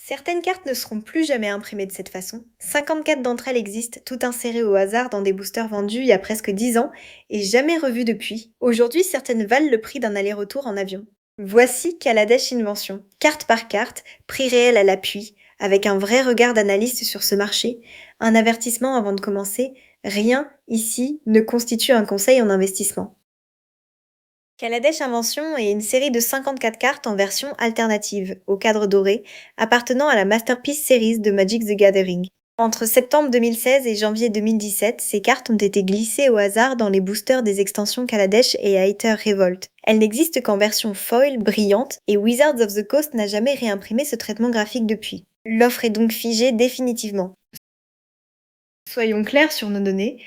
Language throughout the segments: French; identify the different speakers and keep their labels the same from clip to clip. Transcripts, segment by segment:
Speaker 1: Certaines cartes ne seront plus jamais imprimées de cette façon. 54 d'entre elles existent, toutes insérées au hasard dans des boosters vendus il y a presque 10 ans et jamais revues depuis. Aujourd'hui, certaines valent le prix d'un aller-retour en avion. Voici Kaladesh Invention, carte par carte, prix réel à l'appui, avec un vrai regard d'analyste sur ce marché. Un avertissement avant de commencer, rien ici ne constitue un conseil en investissement. Kaladesh Invention est une série de 54 cartes en version alternative, au cadre doré, appartenant à la Masterpiece Series de Magic the Gathering. Entre septembre 2016 et janvier 2017, ces cartes ont été glissées au hasard dans les boosters des extensions Kaladesh et Aether Revolt. Elles n'existent qu'en version foil, brillante, et Wizards of the Coast n'a jamais réimprimé ce traitement graphique depuis. L'offre est donc figée définitivement. Soyons clairs sur nos données.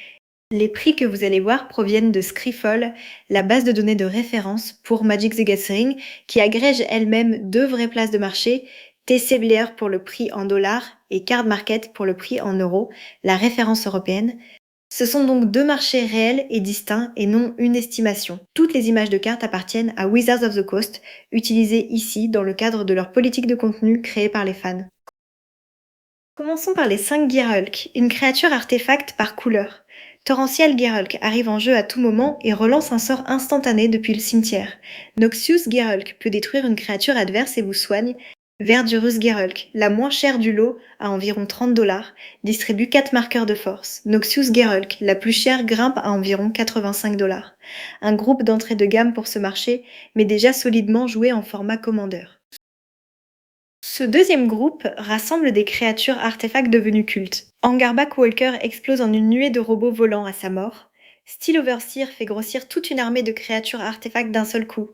Speaker 1: Les prix que vous allez voir proviennent de Scriffle, la base de données de référence pour Magic the Gathering, qui agrège elle-même deux vraies places de marché, TC Blair pour le prix en dollars et Card Market pour le prix en euros, la référence européenne. Ce sont donc deux marchés réels et distincts et non une estimation. Toutes les images de cartes appartiennent à Wizards of the Coast, utilisées ici dans le cadre de leur politique de contenu créée par les fans. Commençons par les 5 Gerulk, une créature artefact par couleur. Torrential Gerulk arrive en jeu à tout moment et relance un sort instantané depuis le cimetière. Noxious Gerulk peut détruire une créature adverse et vous soigne. Verdurous Gerulk, la moins chère du lot, à environ 30$, distribue 4 marqueurs de force. Noxious Gerulk, la plus chère, grimpe à environ 85$. Un groupe d'entrée de gamme pour ce marché, mais déjà solidement joué en format Commander. Ce deuxième groupe rassemble des créatures artefacts devenues cultes. Angarback Walker explose en une nuée de robots volants à sa mort. Steel Overseer fait grossir toute une armée de créatures artefacts d'un seul coup.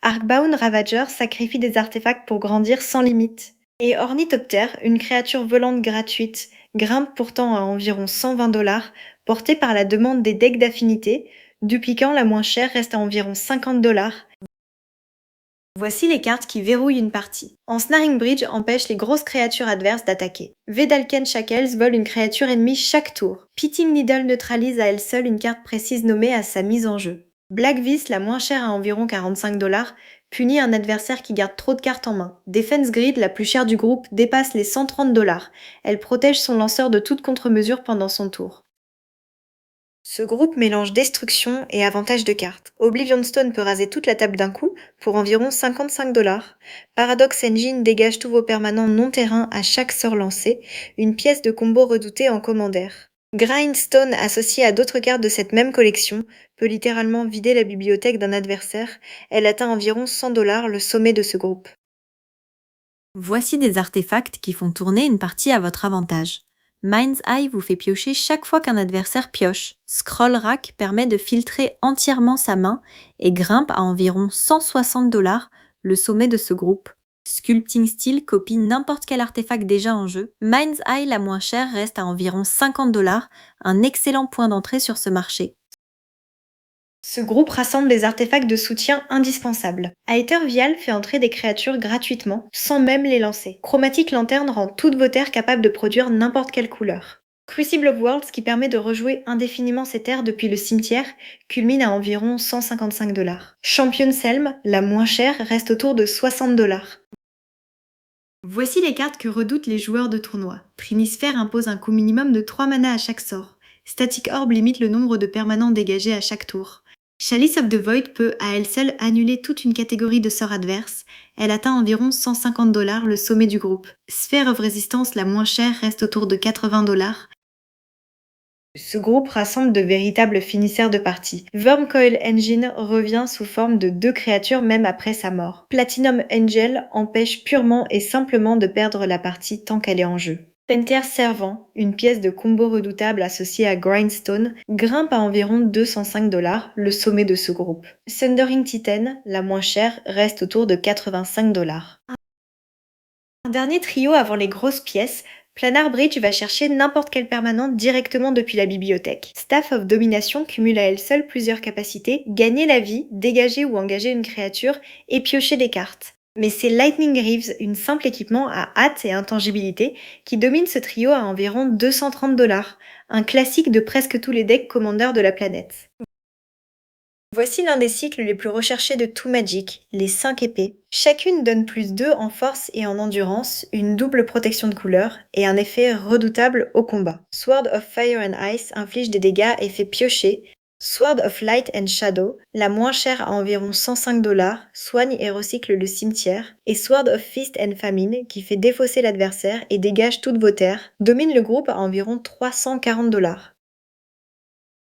Speaker 1: Arcbound Ravager sacrifie des artefacts pour grandir sans limite. Et Ornithopter, une créature volante gratuite, grimpe pourtant à environ 120$, portée par la demande des decks d'affinité. Dupliquant, la moins chère reste à environ 50$. Voici les cartes qui verrouillent une partie. Ensnaring Bridge empêche les grosses créatures adverses d'attaquer. Vedalken Shackles vole une créature ennemie chaque tour. Pitying Needle neutralise à elle seule une carte précise nommée à sa mise en jeu. Black Vis, la moins chère à environ 45$, punit un adversaire qui garde trop de cartes en main. Defense Grid, la plus chère du groupe, dépasse les 130$. Elle protège son lanceur de toute contre-mesure pendant son tour. Ce groupe mélange destruction et avantage de cartes. Oblivion Stone peut raser toute la table d'un coup, pour environ 55$. Paradox Engine dégage tous vos permanents non-terrain à chaque sort lancé, une pièce de combo redoutée en commandaire. Grindstone, associée à d'autres cartes de cette même collection, peut littéralement vider la bibliothèque d'un adversaire. Elle atteint environ 100$, le sommet de ce groupe.
Speaker 2: Voici des artefacts qui font tourner une partie à votre avantage. Mind's Eye vous fait piocher chaque fois qu'un adversaire pioche. Scroll Rack permet de filtrer entièrement sa main et grimpe à environ 160$, le sommet de ce groupe. Sculpting Steel copie n'importe quel artefact déjà en jeu. Mind's Eye, la moins chère, reste à environ 50$, un excellent point d'entrée sur ce marché.
Speaker 1: Ce groupe rassemble des artefacts de soutien indispensables. Aether Vial fait entrer des créatures gratuitement, sans même les lancer. Chromatic Lantern rend toutes vos terres capables de produire n'importe quelle couleur. Crucible of Worlds, qui permet de rejouer indéfiniment ces terres depuis le cimetière, culmine à environ 155$. Champion Selm, la moins chère, reste autour de 60$. Voici les cartes que redoutent les joueurs de tournoi. Trinisphère impose un coût minimum de 3 mana à chaque sort. Static Orb limite le nombre de permanents dégagés à chaque tour. Chalice of the Void peut à elle seule annuler toute une catégorie de sorts adverses. Elle atteint environ 150$, le sommet du groupe. Sphere of Resistance, la moins chère, reste autour de 80$. Ce groupe rassemble de véritables finisseurs de partie. Wormcoil Engine revient sous forme de 2 créatures même après sa mort. Platinum Angel empêche purement et simplement de perdre la partie tant qu'elle est en jeu. Penter Servant, une pièce de combo redoutable associée à Grindstone, grimpe à environ 205$, le sommet de ce groupe. Thundering Titan, la moins chère, reste autour de 85$. Un dernier trio avant les grosses pièces, Planar Bridge va chercher n'importe quel permanent directement depuis la bibliothèque. Staff of Domination cumule à elle seule plusieurs capacités, gagner la vie, dégager ou engager une créature et piocher des cartes. Mais c'est Lightning Reeves, une simple équipement à hâte et intangibilité, qui domine ce trio à environ 230$, un classique de presque tous les decks commandeurs de la planète. Voici l'un des cycles les plus recherchés de tout Magic, les 5 épées. Chacune donne plus 2 en force et en endurance, une double protection de couleur et un effet redoutable au combat. Sword of Fire and Ice inflige des dégâts et fait piocher. Sword of Light and Shadow, la moins chère à environ 105 $, soigne et recycle le cimetière. Et Sword of Feast and Famine, qui fait défausser l'adversaire et dégage toutes vos terres, domine le groupe à environ 340 $.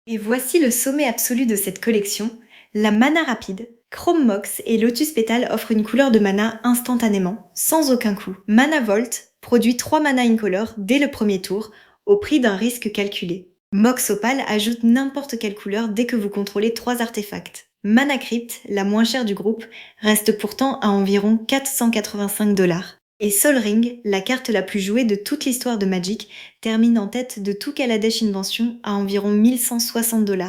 Speaker 1: Et voici le sommet absolu de cette collection, la mana rapide. Chrome Mox et Lotus Petal offrent une couleur de mana instantanément, sans aucun coût. Mana Volt produit 3 mana incolores dès le premier tour, au prix d'un risque calculé. Mox Opal ajoute n'importe quelle couleur dès que vous contrôlez 3 artefacts. Mana Crypt, la moins chère du groupe, reste pourtant à environ 485 $. Et Sol Ring, la carte la plus jouée de toute l'histoire de Magic, termine en tête de tout Kaladesh Invention à environ 1160 $.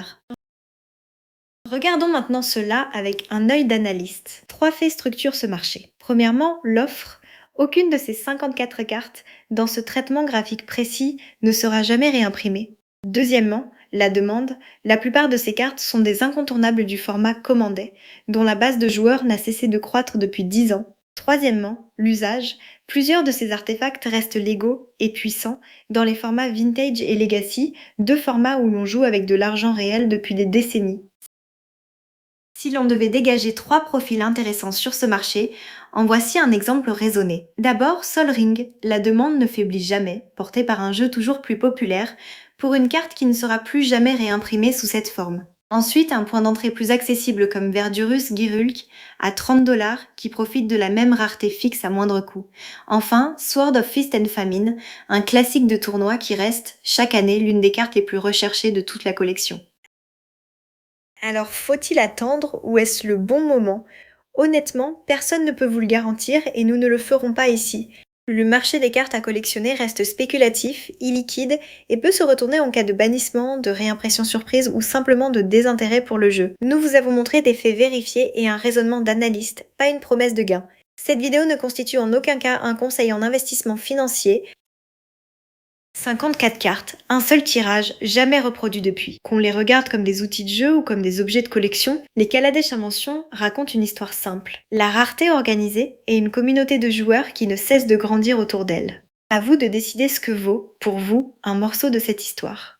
Speaker 1: Regardons maintenant cela avec un œil d'analyste. 3 faits structurent ce marché. Premièrement, l'offre. Aucune de ces 54 cartes, dans ce traitement graphique précis, ne sera jamais réimprimée. Deuxièmement, la demande. La plupart de ces cartes sont des incontournables du format Commandet, dont la base de joueurs n'a cessé de croître depuis 10 ans. Troisièmement, l'usage. Plusieurs de ces artefacts restent légaux et puissants dans les formats Vintage et Legacy, deux formats où l'on joue avec de l'argent réel depuis des décennies. Si l'on devait dégager 3 profils intéressants sur ce marché, en voici un exemple raisonné. D'abord, Sol Ring, la demande ne faiblit jamais, portée par un jeu toujours plus populaire, pour une carte qui ne sera plus jamais réimprimée sous cette forme. Ensuite, un point d'entrée plus accessible comme Verdurus Girulk à 30 $, qui profite de la même rareté fixe à moindre coût. Enfin, Sword of Feast and Famine, un classique de tournoi qui reste, chaque année, l'une des cartes les plus recherchées de toute la collection. Alors, faut-il attendre ou est-ce le bon moment? Honnêtement, personne ne peut vous le garantir et nous ne le ferons pas ici. Le marché des cartes à collectionner reste spéculatif, illiquide et peut se retourner en cas de bannissement, de réimpression surprise ou simplement de désintérêt pour le jeu. Nous vous avons montré des faits vérifiés et un raisonnement d'analyste, pas une promesse de gain. Cette vidéo ne constitue en aucun cas un conseil en investissement financier. 54 cartes, un seul tirage, jamais reproduit depuis. Qu'on les regarde comme des outils de jeu ou comme des objets de collection, les Kaladesh Invention racontent une histoire simple. La rareté organisée et une communauté de joueurs qui ne cesse de grandir autour d'elle. À vous de décider ce que vaut, pour vous, un morceau de cette histoire.